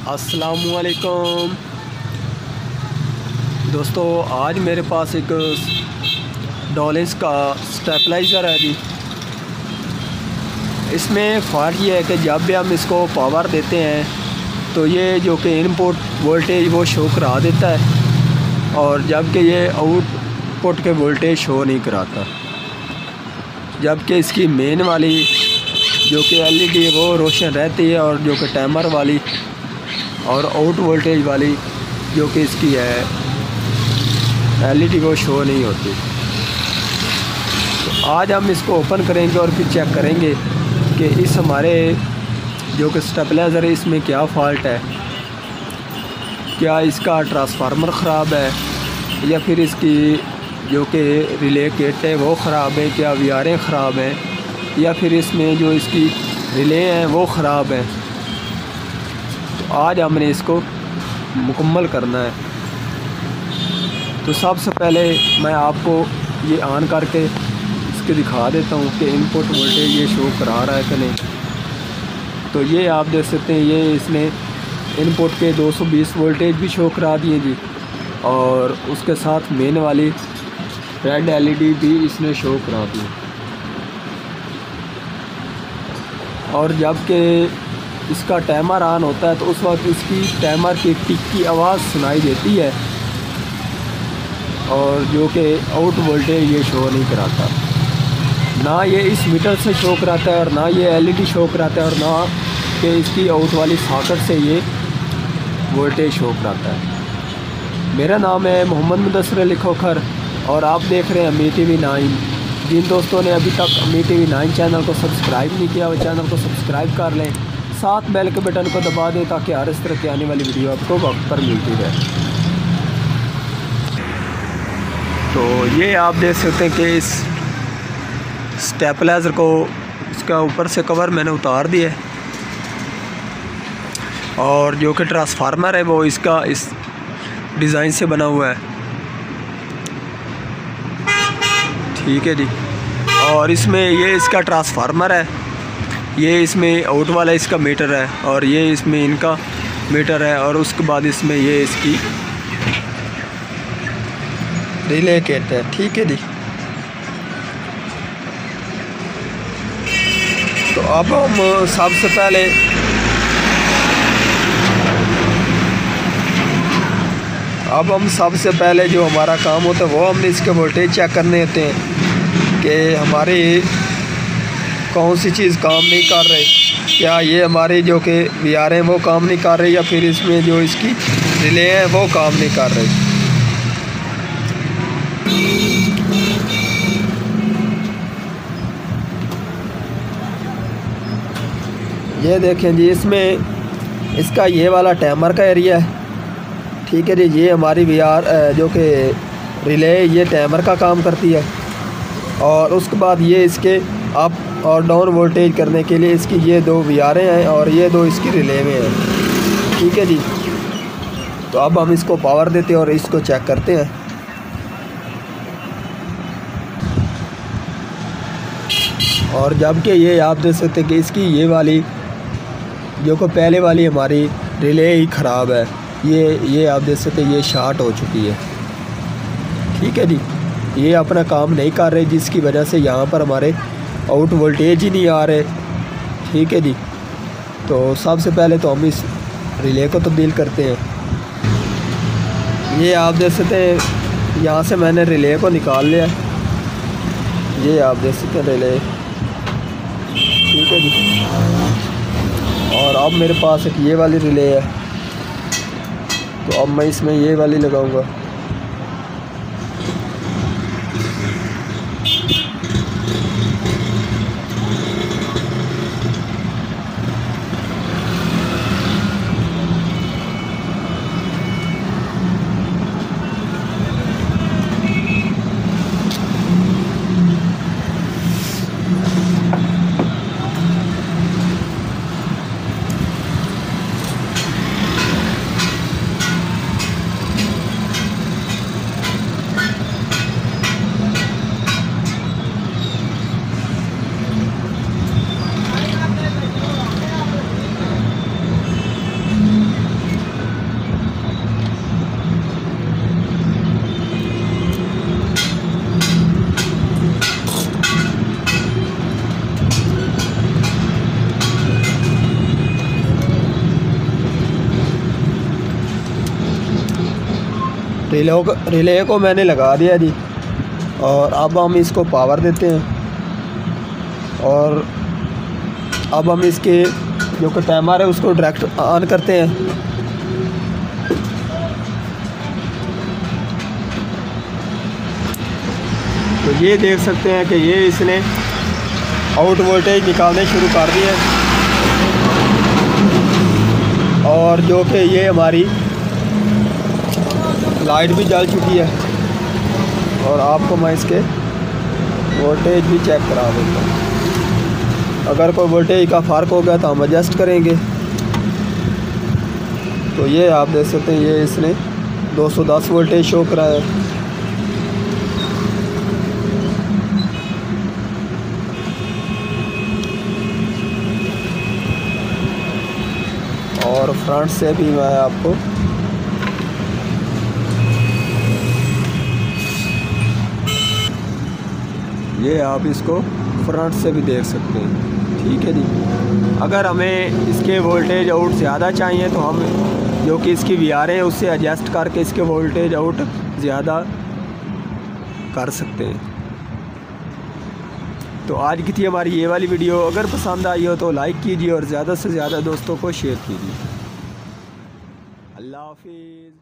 अस्सलामुअलैकुम दोस्तों, आज मेरे पास एक डॉलिंस का स्टेबलाइज़र है जी। इसमें फ़ॉल्ट ये है कि जब भी हम इसको पावर देते हैं तो ये जो कि इनपुट वोल्टेज वो शो करा देता है, और जबकि ये आउटपुट के वोल्टेज शो नहीं कराता। जबकि इसकी मेन वाली जो कि एलईडी है वो रोशन रहती है, और जो कि टाइमर वाली और आउट वोल्टेज वाली जो कि इसकी है एलईडी वो शो नहीं होती। तो आज हम इसको ओपन करेंगे और फिर चेक करेंगे कि इस हमारे जो कि स्टेबलाइज़र है इसमें क्या फ़ॉल्ट है। क्या इसका ट्रांसफार्मर ख़राब है, या फिर इसकी जो कि रिले किट है वो ख़राब है, क्या वीआरें ख़राब हैं, या फिर इसमें जो इसकी रिले हैं वो ख़राब हैं। तो आज हमने इसको मुकम्मल करना है। तो सबसे पहले मैं आपको ये ऑन करके इसके दिखा देता हूँ कि इनपुट वोल्टेज ये शो करा रहा है कि नहीं। तो ये आप देख सकते हैं, ये इसने इनपुट के 220 वोल्टेज भी शो करा दिए जी, और उसके साथ मेन वाली रेड एलईडी भी इसने शो करा दी। और जबकि इसका टाइमर ऑन होता है तो उस वक्त इसकी टाइमर की टिक की आवाज़ सुनाई देती है, और जो कि आउट वोल्टेज ये शो नहीं कराता। ना ये इस मीटर से शो कराता है, और ना ये एलईडी शो कराता है, और ना कि इसकी आउट वाली सॉकेट से ये वोल्टेज शो कराता है। मेरा नाम है मोहम्मद मुदस्सिर अली खोखर, और आप देख रहे हैं अमी टीवी 9। जिन दोस्तों ने अभी तक अमी टीवी 9 चैनल को सब्सक्राइब नहीं किया वो चैनल को सब्सक्राइब कर लें, साथ बेल के बटन को दबा दें ताकि हर इस तरह की आने वाली वीडियो आपको वक्त पर मिलती रहे। तो ये आप देख सकते हैं कि इस स्टेबलाइज़र को इसका ऊपर से कवर मैंने उतार दिया है, और जो कि ट्रांसफार्मर है वो इसका इस डिज़ाइन से बना हुआ है। ठीक है जी। और इसमें ये इसका ट्रांसफार्मर है, ये इसमें आउट वाला इसका मीटर है, और ये इसमें इनका मीटर है, और उसके बाद इसमें ये इसकी रिले किट है। ठीक है जी। तो अब हम सबसे पहले जो हमारा काम होता है वो हमने इसके वोल्टेज चेक करने होते हैं कि हमारी कौन सी चीज़ काम नहीं कर रही। क्या ये हमारी जो कि वीआर हैं वो काम नहीं कर रही, या फिर इसमें जो इसकी रिले हैं वो काम नहीं कर रही। ये देखें जी, इसमें इसका ये वाला टाइमर का एरिया है। ठीक है जी। ये हमारी वीआर जो कि रिले ये टाइमर का काम करती है, और उसके बाद ये इसके अप और डाउन वोल्टेज करने के लिए इसकी ये दो वीआरें हैं, और ये दो इसकी रिले में हैं। ठीक है जी। तो अब हम इसको पावर देते हैं और इसको चेक करते हैं। और जबकि ये आप देख सकते हैं कि इसकी ये वाली जो कि पहले वाली हमारी रिले ही ख़राब है, ये आप देख सकते हैं ये शॉर्ट हो चुकी है। ठीक है जी। ये अपना काम नहीं कर रहे, जिसकी वजह से यहाँ पर हमारे आउट वोल्टेज ही नहीं आ रहे। ठीक है जी। तो सबसे पहले तो हम इस रिले को तब्दील करते हैं। ये आप देख सकते हैं यहाँ से मैंने रिले को निकाल लिया। ये आप देख सकते हैं रिले। ठीक है जी। और अब मेरे पास एक ये वाली रिले है, तो अब मैं इसमें ये वाली लगाऊंगा। रिले को मैंने लगा दिया जी। और अब हम इसको पावर देते हैं और अब हम इसके जो कि टाइमर है उसको डायरेक्ट ऑन करते हैं। तो ये देख सकते हैं कि ये इसने आउट वोल्टेज निकालने शुरू कर दिए और जो कि ये हमारी लाइट भी जल चुकी है। और आपको मैं इसके वोल्टेज भी चेक करा देता हूँ। अगर कोई वोल्टेज का फ़र्क हो गया तो हम एडजस्ट करेंगे। तो ये आप देख सकते हैं ये इसने 210 वोल्टेज शो करा है। और फ्रंट से भी मैं आपको ये आप इसको फ्रंट से भी देख सकते हैं। ठीक है जी। अगर हमें इसके वोल्टेज आउट ज़्यादा चाहिए तो हम जो कि इसकी वीआर है उससे एडजस्ट करके इसके वोल्टेज आउट ज़्यादा कर सकते हैं। तो आज की थी हमारी ये वाली वीडियो। अगर पसंद आई हो तो लाइक कीजिए और ज़्यादा से ज़्यादा दोस्तों को शेयर कीजिए। अल्लाह हाफिज़।